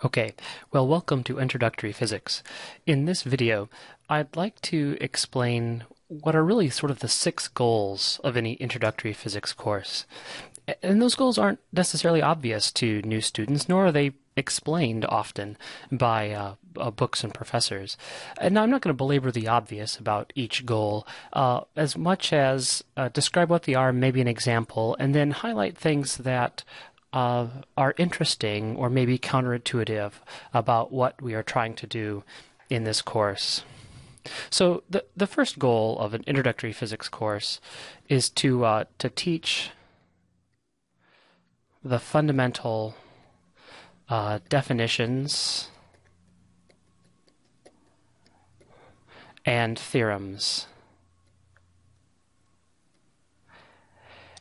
Okay, well, welcome to Introductory Physics. In this video, I'd like to explain what are really sort of the 6 goals of any introductory physics course. And those goals aren't necessarily obvious to new students, nor are they explained often by books and professors. And now I'm not going to belabor the obvious about each goal as much as describe what they are, maybe an example, and then highlight things that are interesting or maybe counterintuitive about what we are trying to do in this course. So the first goal of an introductory physics course is to teach the fundamental definitions and theorems.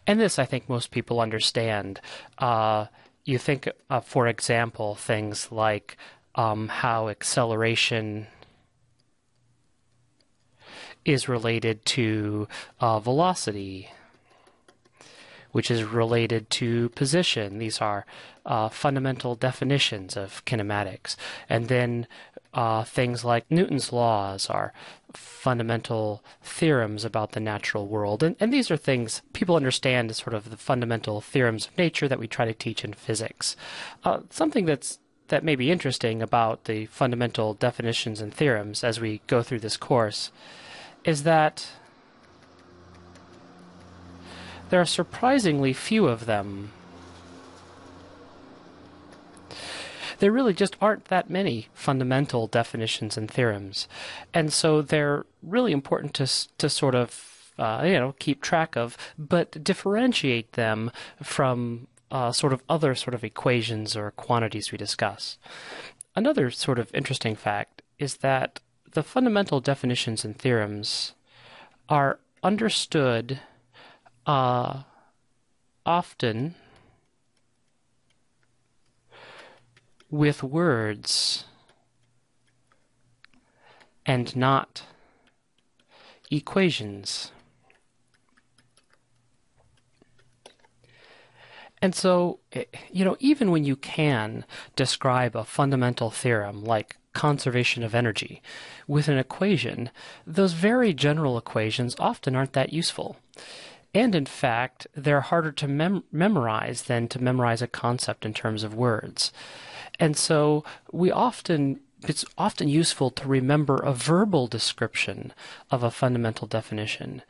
And this, I think, most people understand. You think, for example, things like how acceleration is related to velocity, which is related to position. These are fundamental definitions of kinematics. And then things like Newton's laws are fundamental theorems about the natural world. And these are things people understand as sort of the fundamental theorems of nature that we try to teach in physics. Something that may be interesting about the fundamental definitions and theorems as we go through this course is that there are surprisingly few of them. There really just aren't that many fundamental definitions and theorems. And so they're really important to sort of, keep track of, but differentiate them from sort of other sort of equations or quantities we discuss. Another sort of interesting fact is that the fundamental definitions and theorems are understood often with words and not equations. And so, even when you can describe a fundamental theorem like conservation of energy with an equation, those very general equations often aren't that useful. And in fact, they're harder to memorize than to memorize a concept in terms of words. And so it's often useful to remember a verbal description of a fundamental definition.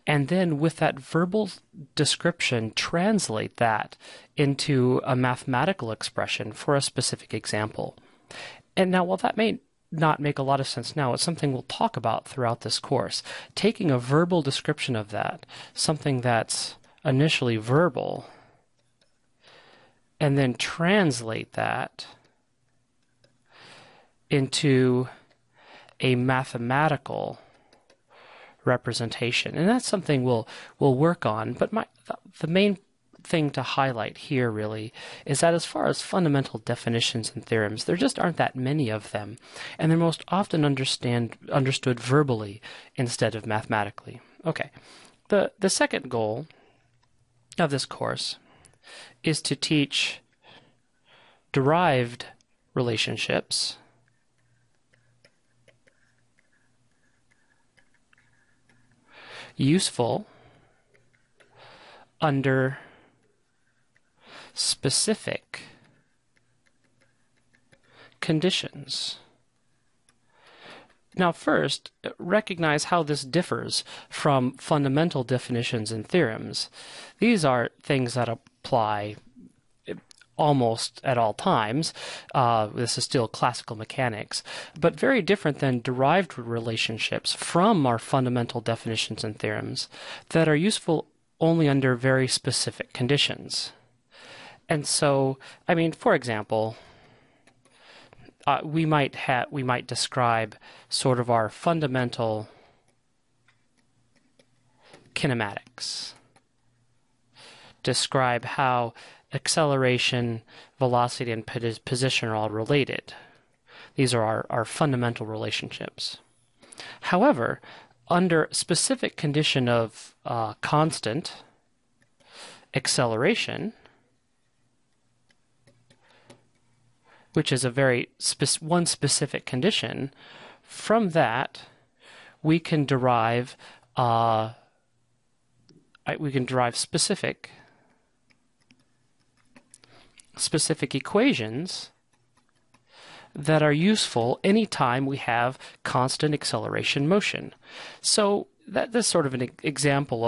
And then with that verbal description, translate that into a mathematical expression for a specific example. And now, while that may not make a lot of sense now, it's something we'll talk about throughout this course. Taking a verbal description of that, something that's initially verbal, and then translate that into a mathematical representation. And that's something we'll work on. But the main thing to highlight here really is that as far as fundamental definitions and theorems, there just aren't that many of them, and they're most often understood verbally instead of mathematically. Okay, the second goal of this course is to teach derived relationships useful under specific conditions. Now, first, recognize how this differs from fundamental definitions and theorems. These are things that apply almost at all times. This is still classical mechanics, but very different than derived relationships from our fundamental definitions and theorems that are useful only under very specific conditions. And so, for example, we might describe sort of our fundamental kinematics. Describe how acceleration, velocity, and position are all related. These are our fundamental relationships. However, under specific condition of constant acceleration, which is a very one specific condition, from that we can derive specific equations that are useful anytime we have constant acceleration motion. So that's sort of an example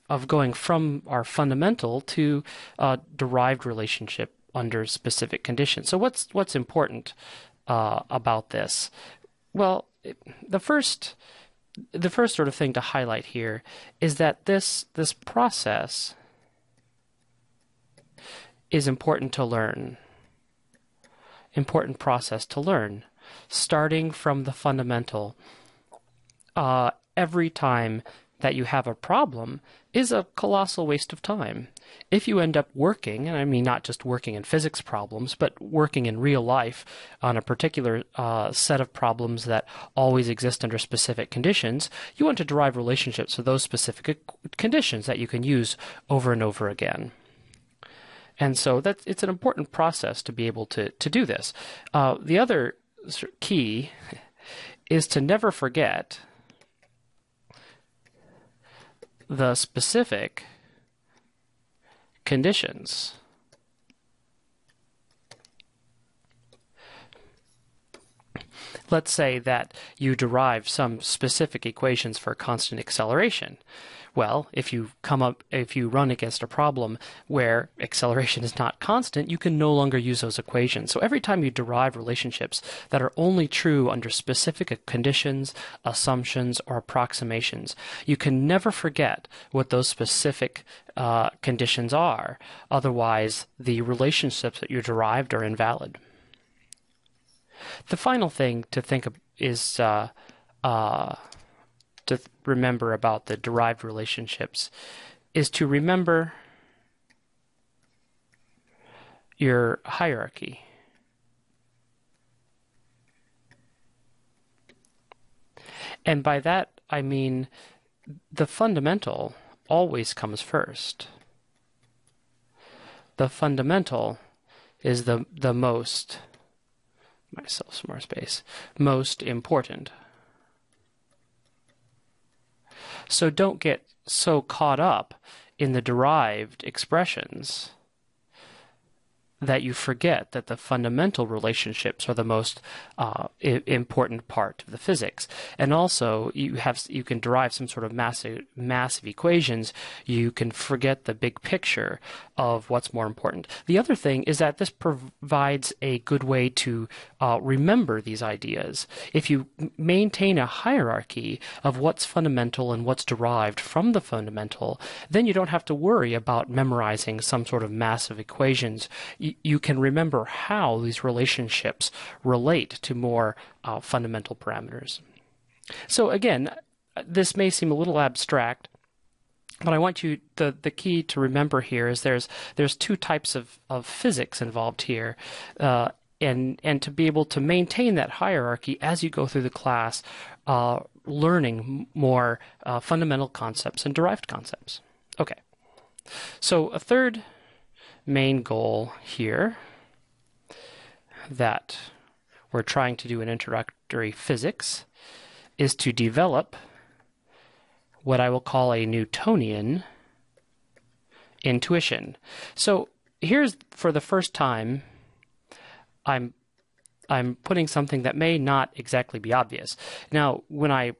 of going from our fundamental to derived relationship under specific conditions. So what's important about this? Well, the first sort of thing to highlight here is that this process is important to learn. Important process to learn, starting from the fundamental. Every time that you have a problem is a colossal waste of time. If you end up working, and I mean not just working in physics problems, but working in real life on a particular set of problems that always exist under specific conditions, you want to derive relationships with those specific conditions that you can use over and over again. And so it's an important process to be able to do this. The other key is to never forget the specific conditions. Let's say that you derive some specific equations for constant acceleration. Well, if you run against a problem where acceleration is not constant, you can no longer use those equations. So every time you derive relationships that are only true under specific conditions, assumptions, or approximations, you can never forget what those specific conditions are. Otherwise, the relationships that you derived are invalid. The final thing to think of is to remember about the derived relationships is to remember your hierarchy. And by that, I mean the fundamental always comes first. The fundamental is the most, myself some more space, most important. So don't get so caught up in the derived expressions that you forget that the fundamental relationships are the most important part of the physics. And also, you can derive some sort of massive equations. You can forget the big picture of what's more important. The other thing is that this provides a good way to remember these ideas. If you maintain a hierarchy of what's fundamental and what's derived from the fundamental, then you don't have to worry about memorizing some sort of massive equations. You can remember how these relationships relate to more fundamental parameters. So again, this may seem a little abstract, but I want you, the key to remember here is there's two types of physics involved here, and to be able to maintain that hierarchy as you go through the class, learning more fundamental concepts and derived concepts. Okay, so a third main goal here that we're trying to do in introductory physics is to develop what I will call a Newtonian intuition. So here's, for the first time, I'm putting something that may not exactly be obvious. Now, when I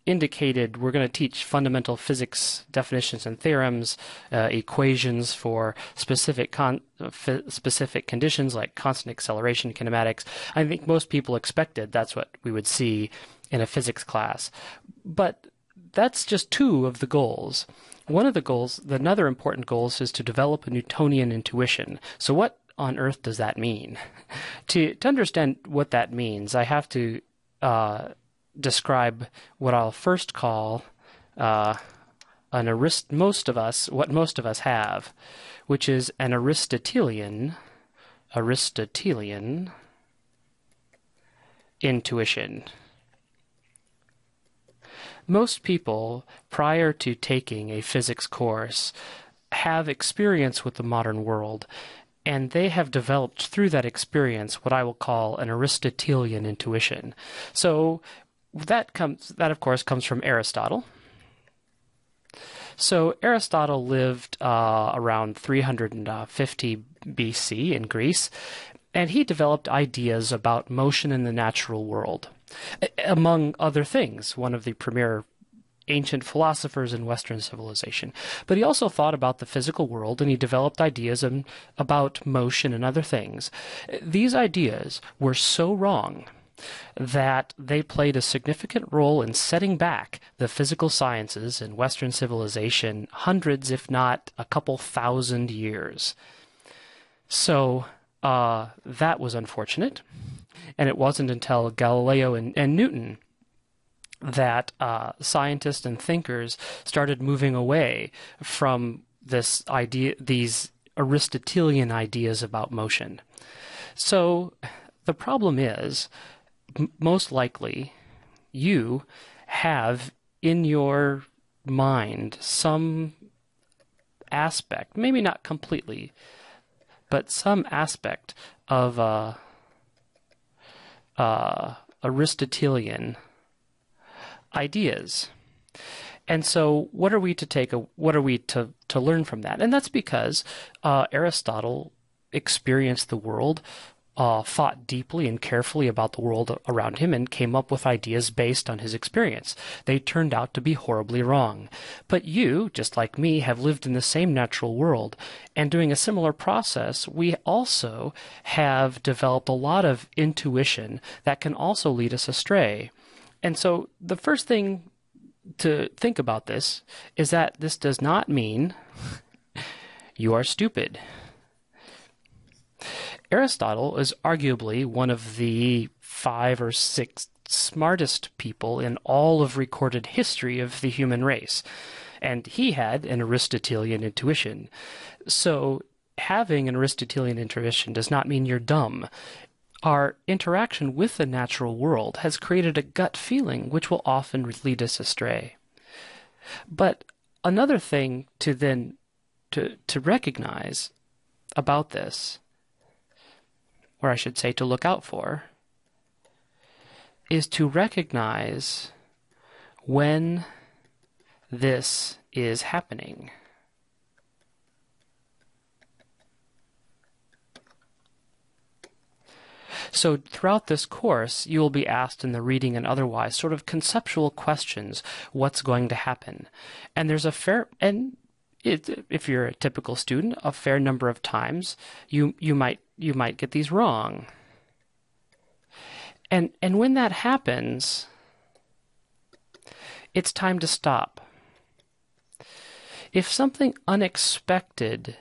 indicated we're going to teach fundamental physics definitions and theorems, equations for specific conditions like constant acceleration, kinematics, I think most people expected that's what we would see in a physics class. But that's just two of the goals. One of the goals, another important goal, is to develop a Newtonian intuition. So what on earth does that mean? To understand what that means, I have to describe what I'll first call what most of us have, which is an Aristotelian intuition. Most people, prior to taking a physics course, have experience with the modern world, And they have developed through that experience what I will call an Aristotelian intuition. So that of course comes from Aristotle. So Aristotle lived around 350 BC in Greece, and he developed ideas about motion in the natural world. Among other things, one of the premier ancient philosophers in Western civilization. But he also thought about the physical world, and he developed ideas about motion and other things. These ideas were so wrong that they played a significant role in setting back the physical sciences in Western civilization hundreds, if not a couple thousand years. So that was unfortunate, and it wasn't until Galileo and Newton that scientists and thinkers started moving away from these Aristotelian ideas about motion. So the problem is, most likely, you have in your mind some aspect, maybe not completely, but some aspect of Aristotelian ideas. And so what are we to learn from that? And that's because Aristotle experienced the world, thought deeply and carefully about the world around him, and came up with ideas based on his experience. They turned out to be horribly wrong. But you, just like me, have lived in the same natural world, and doing a similar process, we also have developed a lot of intuition that can also lead us astray. And so the first thing to think about this is that this does not mean you are stupid. Aristotle is arguably one of the 5 or 6 smartest people in all of recorded history of the human race, and he had an Aristotelian intuition. So having an Aristotelian intuition does not mean you're dumb. Our interaction with the natural world has created a gut feeling which will often lead us astray. But another thing to recognize about this, or I should say to look out for, is to recognize when this is happening. So throughout this course, you will be asked in the reading and otherwise sort of conceptual questions, what's going to happen? And there's if you're a typical student, a fair number of times you might get these wrong. And when that happens, it's time to stop. If something unexpected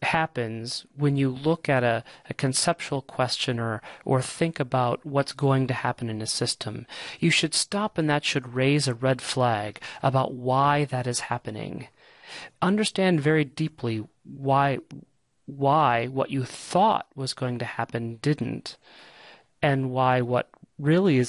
happens when you look at a conceptual question or think about what's going to happen in a system, you should stop, and that should raise a red flag about why that is happening. Understand very deeply why what you thought was going to happen didn't, and why what really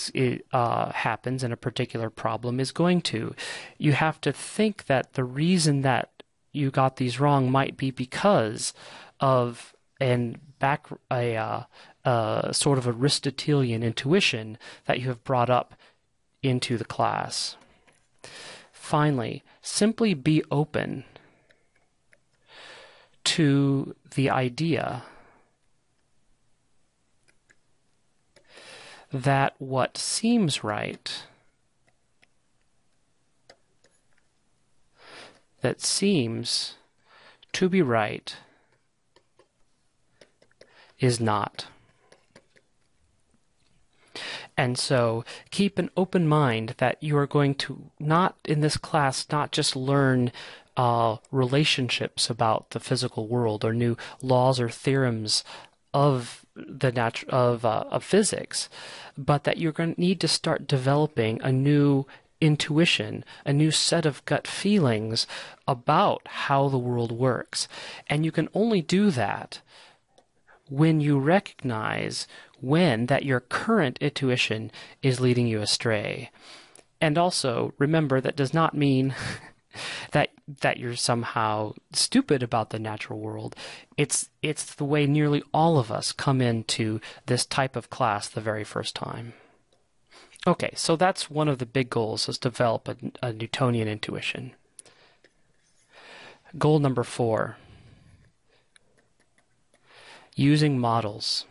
happens in a particular problem is going to. You have to think that the reason that you got these wrong might be because of a sort of Aristotelian intuition that you have brought up into the class. Finally, simply be open to the idea that what seems right, that seems to be right, is not. And so keep an open mind that you are going to not just learn relationships about the physical world or new laws or theorems of physics, but that you're going to need to start developing a new intuition, a new set of gut feelings about how the world works. And you can only do that when you recognize that your current intuition is leading you astray. And also, remember, that does not mean that that you're somehow stupid about the natural world. It's the way nearly all of us come into this type of class the very first time. Okay, so that's one of the big goals, is develop a Newtonian intuition. Goal number 4, using models.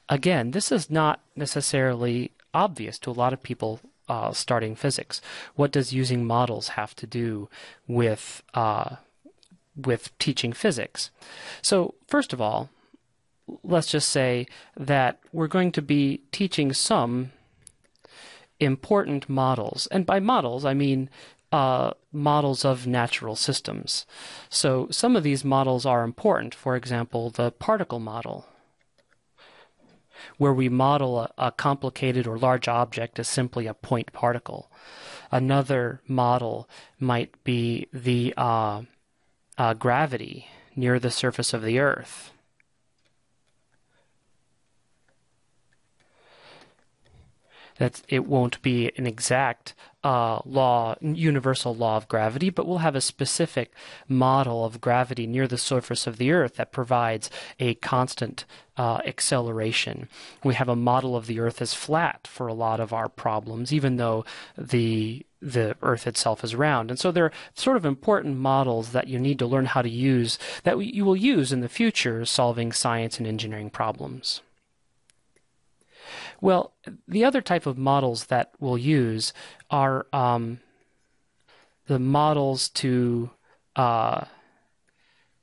Again, this is not necessarily obvious to a lot of people starting physics. What does using models have to do with teaching physics? So first of all, let's just say that we're going to be teaching some important models. And by models, I mean models of natural systems. So some of these models are important. For example, the particle model, where we model a complicated or large object as simply a point particle. Another model might be the gravity near the surface of the Earth. It won't be an exact universal law of gravity, but we'll have a specific model of gravity near the surface of the Earth that provides a constant acceleration. We have a model of the Earth as flat for a lot of our problems, even though the Earth itself is round. And so they're sort of important models that you need to learn how to use, that you will use in the future solving science and engineering problems. Well, the other type of models that we'll use are the models to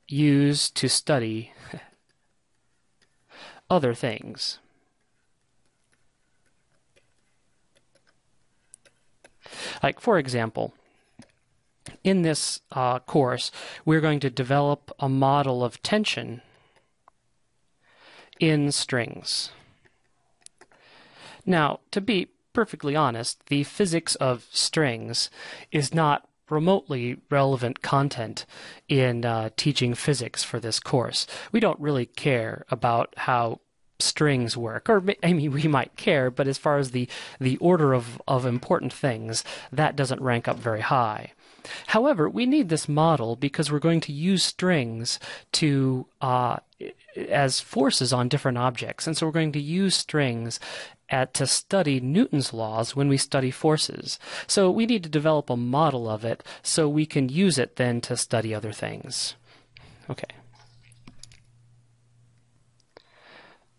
use to study other things. Like, for example, in this course, we're going to develop a model of tension in strings. Now, to be perfectly honest, the physics of strings is not remotely relevant content in teaching physics for this course. We don't really care about how strings work, or I mean, we might care, but as far as the order of important things, that doesn't rank up very high. However, we need this model because we're going to use strings to as forces on different objects, and so we're going to use strings to study Newton's laws when we study forces. So we need to develop a model of it so we can use it then to study other things. Okay.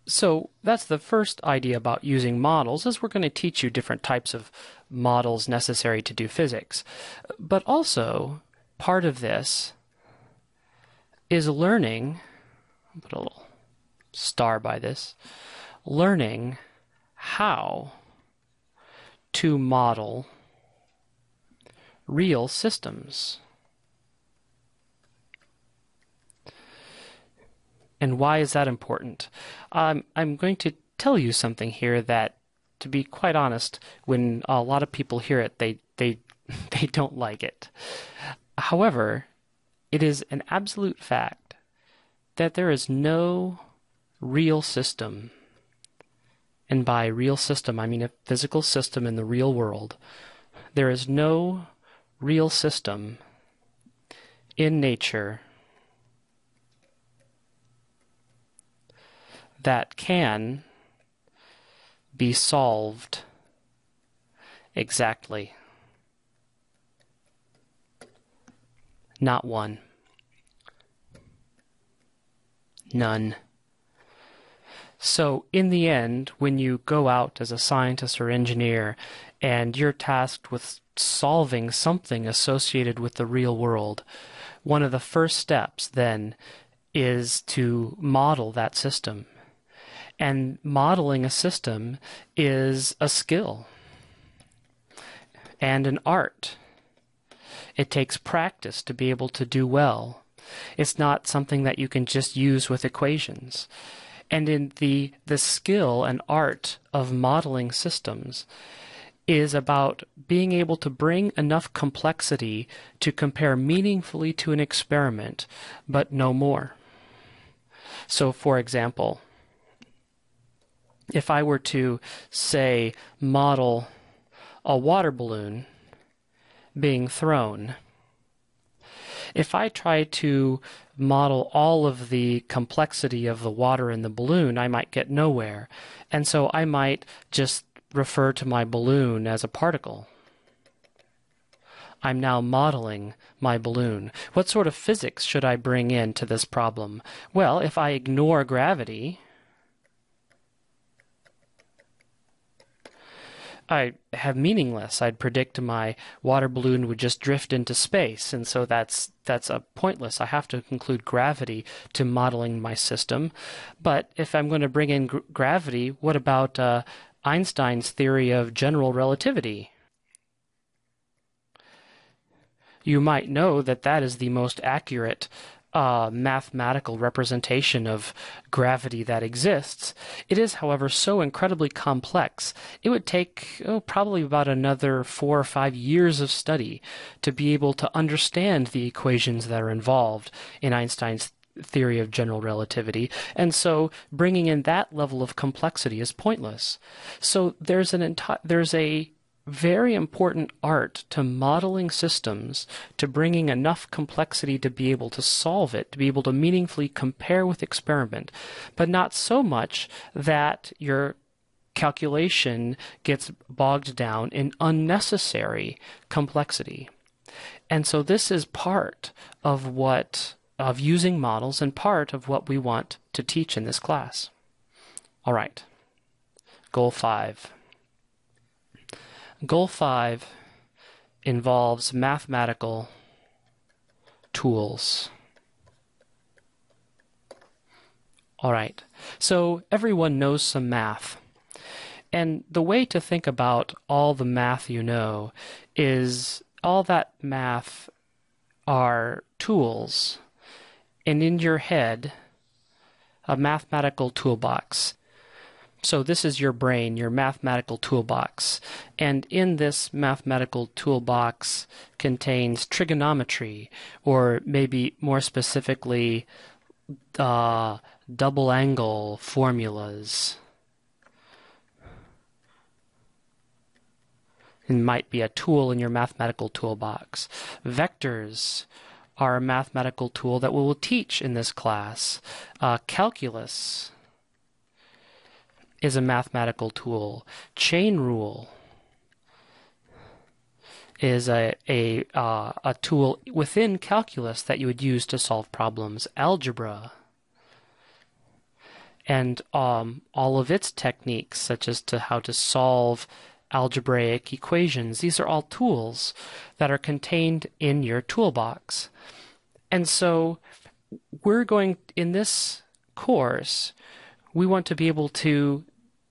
So that's the first idea about using models, is we're going to teach you different types of models necessary to do physics. But also, part of this is learning, I'll put a little star by this, learning how to model real systems. And why is that important? I'm going to tell you something here that, to be quite honest, when a lot of people hear it, they don't like it. However, it is an absolute fact that there is no real system, and by real system I mean a physical system in the real world. There is no real system in nature that can be solved exactly. Not one. None. So in the end, when you go out as a scientist or engineer and you're tasked with solving something associated with the real world, one of the first steps then is to model that system. And modeling a system is a skill and an art. It takes practice to be able to do well. It's not something that you can just use with equations. And in the skill and art of modeling systems is about being able to bring enough complexity to compare meaningfully to an experiment, but no more. So, for example, if I were to, say, model a water balloon being thrown. If I try to model all of the complexity of the water in the balloon, I might get nowhere. And so I might just refer to my balloon as a particle. I'm now modeling my balloon. What sort of physics should I bring into this problem? Well, if I ignore gravity, I have meaningless. I'd predict my water balloon would just drift into space, and so that's a pointless. I have to include gravity to modeling my system. But if I'm going to bring in gravity, what about Einstein's theory of general relativity? You might know that that is the most accurate mathematical representation of gravity that exists. It is, however, so incredibly complex. It would take probably about another 4 or 5 years of study to be able to understand the equations that are involved in Einstein's theory of general relativity, and so bringing in that level of complexity is pointless. So there's a very important art to modeling systems, to bringing enough complexity to be able to solve it, to be able to meaningfully compare with experiment, but not so much that your calculation gets bogged down in unnecessary complexity. And so this is part of using models and part of what we want to teach in this class. All right, goal 5. Goal 5 involves mathematical tools. All right, so everyone knows some math. And the way to think about all the math you know is all that math are tools, and in your head, a mathematical toolbox. So this is your brain, your mathematical toolbox. And in this mathematical toolbox contains trigonometry, or maybe more specifically, double angle formulas. It might be a tool in your mathematical toolbox. Vectors are a mathematical tool that we will teach in this class. Calculus is a mathematical tool. Chain rule is a tool within calculus that you would use to solve problems. Algebra and all of its techniques, such as to how to solve algebraic equations. These are all tools that are contained in your toolbox. And so we're going, in this course, we want to be able to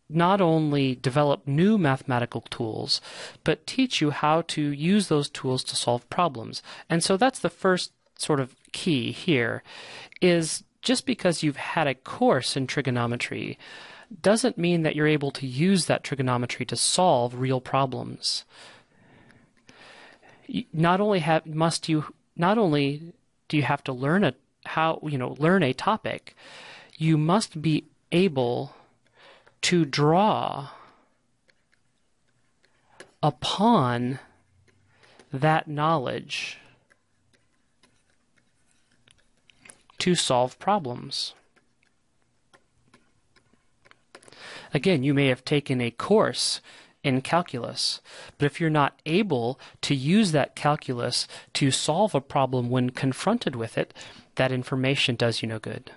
not only develop new mathematical tools, but teach you how to use those tools to solve problems. And so that's the first sort of key here, is just because you've had a course in trigonometry doesn't mean that you're able to use that trigonometry to solve real problems. Not only do you have to learn a topic, you must be able to draw upon that knowledge to solve problems. Again, you may have taken a course in calculus, but if you're not able to use that calculus to solve a problem when confronted with it, that information does you no good.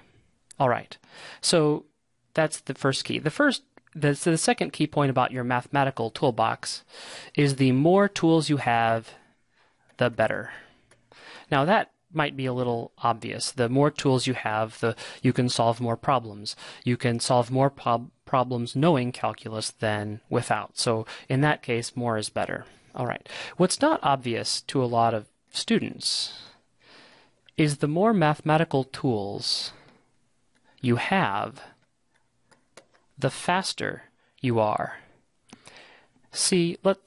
All right, so that's the first key. The second key point about your mathematical toolbox is the more tools you have, the better. Now that might be a little obvious. The more tools you have, you can solve more problems. You can solve more problems knowing calculus than without. So in that case, more is better. All right. What's not obvious to a lot of students is the more mathematical tools you have, the faster you are. See, what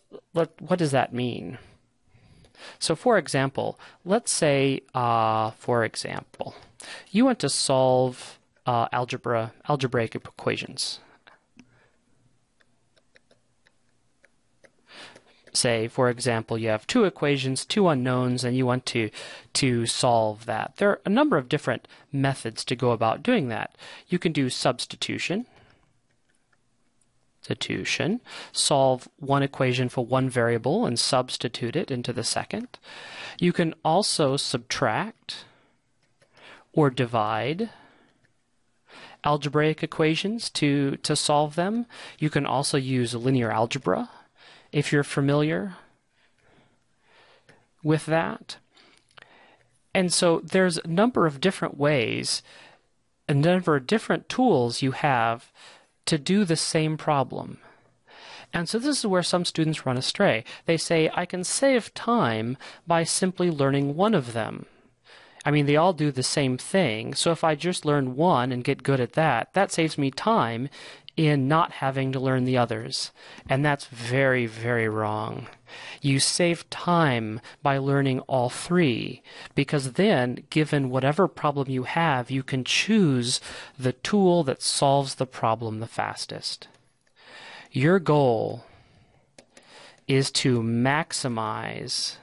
does that mean? So for example, let's say, you want to solve algebraic equations. say, for example, you have two equations, two unknowns, and you want to solve that. There are a number of different methods to go about doing that. You can do substitution, solve one equation for one variable and substitute it into the second. You can also subtract or divide algebraic equations to solve them. You can also use linear algebra if you're familiar with that. And so there's a number of different ways, a number of different tools you have to do the same problem. And so this is where some students run astray. They say, I can save time by simply learning one of them. I mean, they all do the same thing, so if I just learn one and get good at that, that saves me time in not having to learn the others. And that's very, very wrong. You save time by learning all three, because then, given whatever problem you have, you can choose the tool that solves the problem the fastest. Your goal is to maximize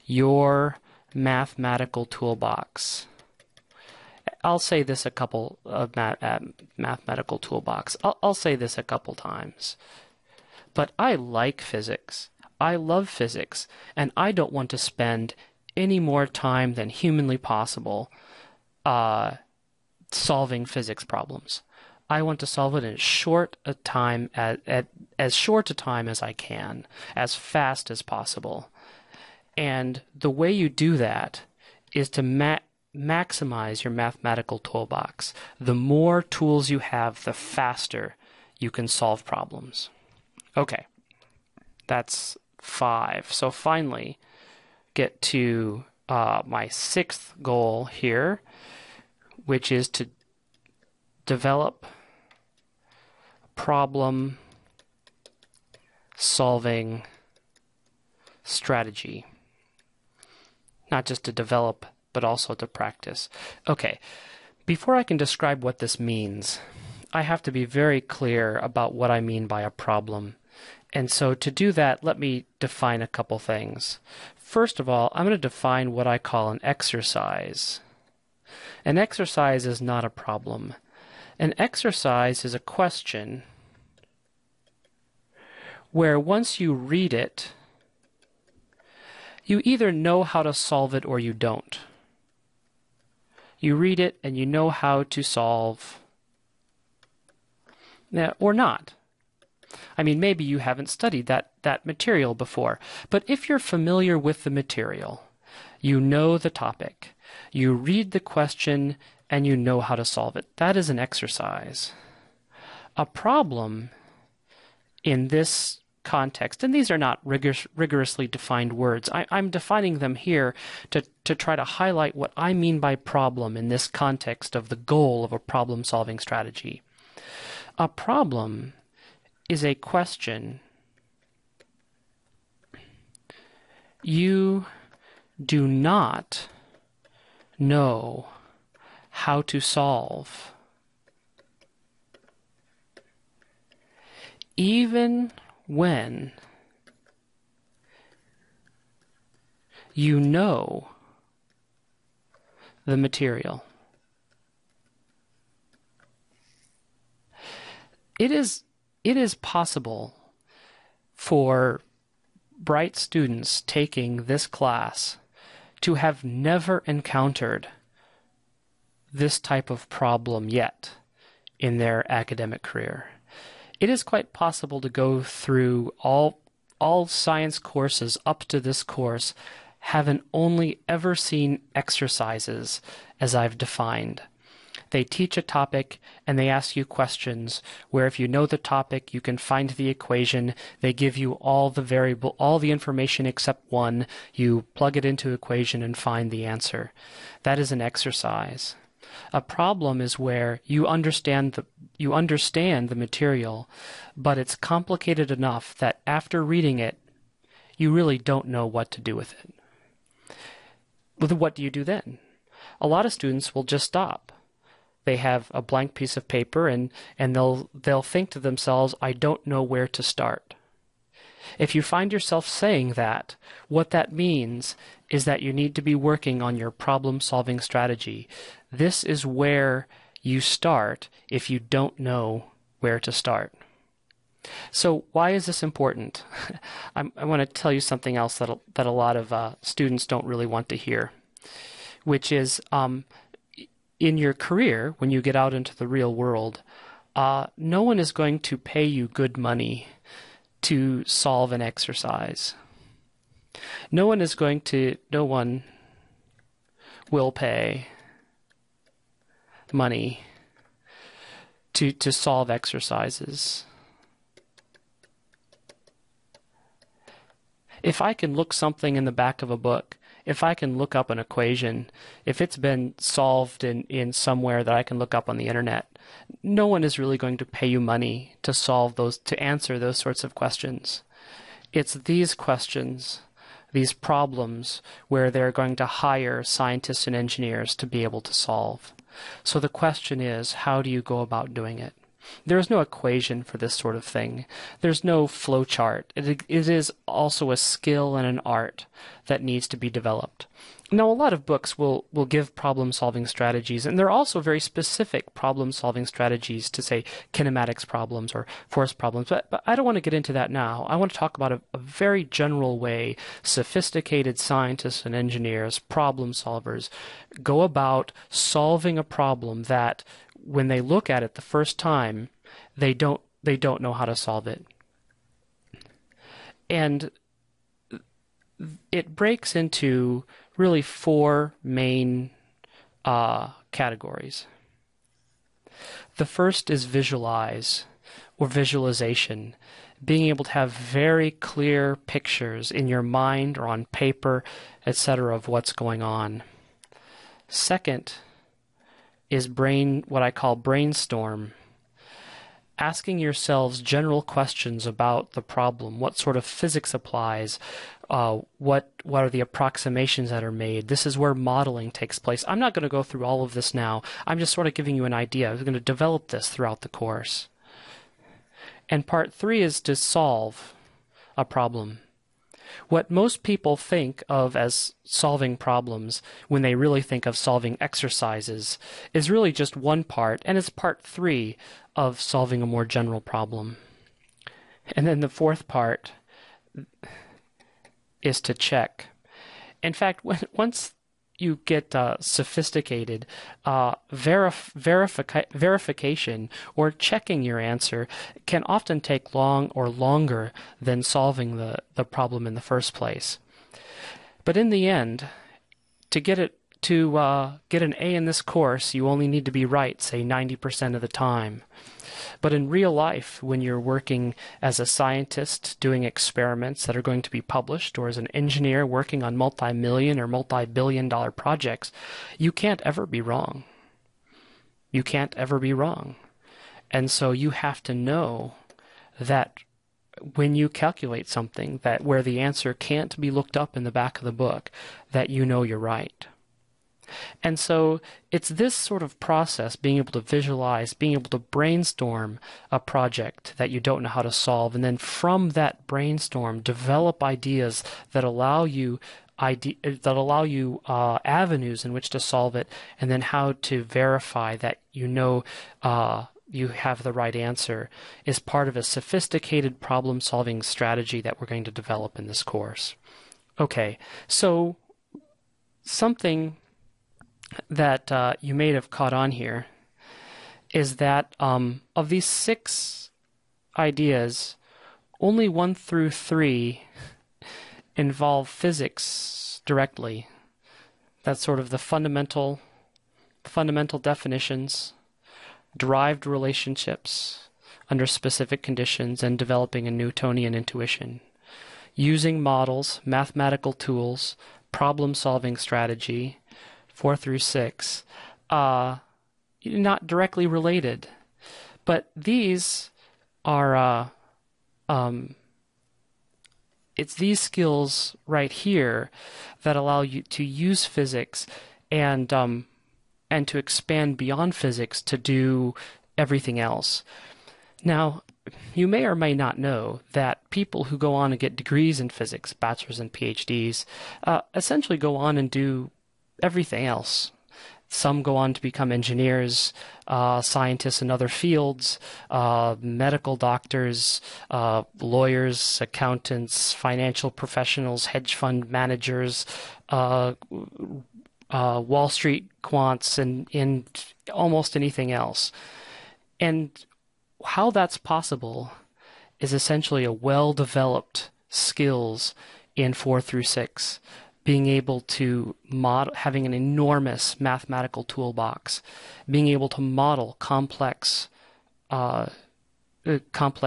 your mathematical toolbox. I'll say this a couple of mathematical toolbox. I'll say this a couple times. But I like physics. I love physics, and I don't want to spend any more time than humanly possible solving physics problems. I want to solve it in as short a time as short a time as I can, as fast as possible. And the way you do that is to maximize your mathematical toolbox. The more tools you have, the faster you can solve problems. Okay, that's 5. So finally, get to my 6th goal here, which is to develop problem-solving strategy. Not just to develop, but also to practice. Okay, before I can describe what this means, I have to be very clear about what I mean by a problem. And so to do that, let me define a couple things. First of all, I'm going to define what I call an exercise. An exercise is not a problem. An exercise is a question where once you read it, you either know how to solve it or you don't. You read it and you know how to solve, or not. I mean, maybe you haven't studied that material before, but if you're familiar with the material, you know the topic, you read the question, and you know how to solve it. That is an exercise. A problem in this context, and these are not rigorously defined words. I'm defining them here to try to highlight what I mean by problem in this context of the goal of a problem-solving strategy. A problem is a question you do not know how to solve. Even when you know the material. It is possible for bright students taking this class to have never encountered this type of problem yet in their academic career. It is quite possible to go through all science courses up to this course having only ever seen exercises as I've defined. They teach a topic and they ask you questions where if you know the topic, you can find the equation. They give you all the information except one. You plug it into the equation and find the answer. That is an exercise. A problem is where you understand the material, but it's complicated enough that after reading it, you really don't know what to do with it. What do you do then? A lot of students will just stop. They have a blank piece of paper and they'll think to themselves, I don't know where to start. If you find yourself saying that, what that means is that you need to be working on your problem-solving strategy. This is where you start if you don't know where to start. So why is this important? I want to tell you something else that a lot of students don't really want to hear, which is in your career, when you get out into the real world, no one is going to pay you good money to solve an exercise. No one will pay money to solve exercises. If I can look something in the back of a book, if I can look up an equation, if it's been solved in somewhere that I can look up on the internet, no one is really going to pay you money to answer those sorts of questions. It's these questions, these problems, where they're going to hire scientists and engineers to be able to solve. So the question is, how do you go about doing it? There is no equation for this sort of thing. There's no flow chart. It is also a skill and an art that needs to be developed. Now, a lot of books will give problem-solving strategies, and there are also very specific problem-solving strategies to, say, kinematics problems or force problems, but I don't want to get into that now. I want to talk about a very general way sophisticated scientists and engineers, problem solvers, go about solving a problem that, when they look at it the first time, they don't know how to solve it. And it breaks into really four main categories. The first is visualize, or visualization, being able to have very clear pictures in your mind or on paper, etc., of what's going on. Second is what I call brainstorm, asking yourselves general questions about the problem. What sort of physics applies? What are the approximations that are made? This is where modeling takes place. I'm not going to go through all of this now. I'm just sort of giving you an idea. I'm going to develop this throughout the course. And part 3 is to solve a problem. What most people think of as solving problems when they really think of solving exercises is really just one part, and it's part 3 of solving a more general problem. And then the fourth part is to check. In fact, once you get sophisticated, verification or checking your answer can often take longer than solving the problem in the first place. But in the end, to get an A in this course, you only need to be right, say 90% of the time. But in real life, when you're working as a scientist doing experiments that are going to be published, or as an engineer working on multi-million or multi-billion-dollar projects, you can't ever be wrong. You can't ever be wrong. And so you have to know that when you calculate something, that where the answer can't be looked up in the back of the book, that you know you're right. And so it's this sort of process, being able to visualize, being able to brainstorm a project that you don't know how to solve, and then from that brainstorm develop ideas that allow you avenues in which to solve it, and then how to verify that you know you have the right answer, is part of a sophisticated problem-solving strategy that we're going to develop in this course. Okay, so something that you may have caught on here is that of these 6 ideas, only 1 through 3 involve physics directly. That's sort of the fundamental definitions, derived relationships under specific conditions, and developing a Newtonian intuition. Using models, mathematical tools, problem-solving strategy, 4 through 6, not directly related. But these are, it's these skills right here that allow you to use physics and and to expand beyond physics to do everything else. Now, you may or may not know that people who go on and get degrees in physics, bachelor's and PhDs, essentially go on and do everything else. Some go on to become engineers, scientists in other fields, medical doctors, lawyers, accountants, financial professionals, hedge fund managers, Wall Street quants, and almost anything else. And how that's possible is essentially a well-developed skills in 4 through 6. Being able to model, having an enormous mathematical toolbox, being able to model complex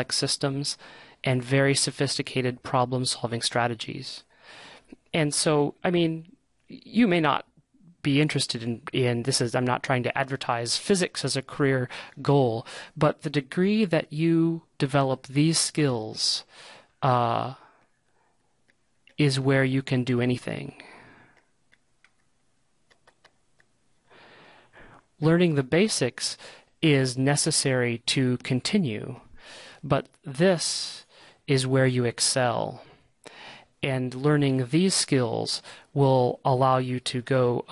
systems and very sophisticated problem-solving strategies. And so, I mean, you may not be interested in this is, I'm not trying to advertise physics as a career goal, but the degree that you develop these skills is where you can do anything. Learning the basics is necessary to continue, but this is where you excel. And learning these skills will allow you to go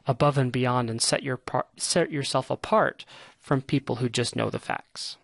above and beyond and set yourself apart from people who just know the facts.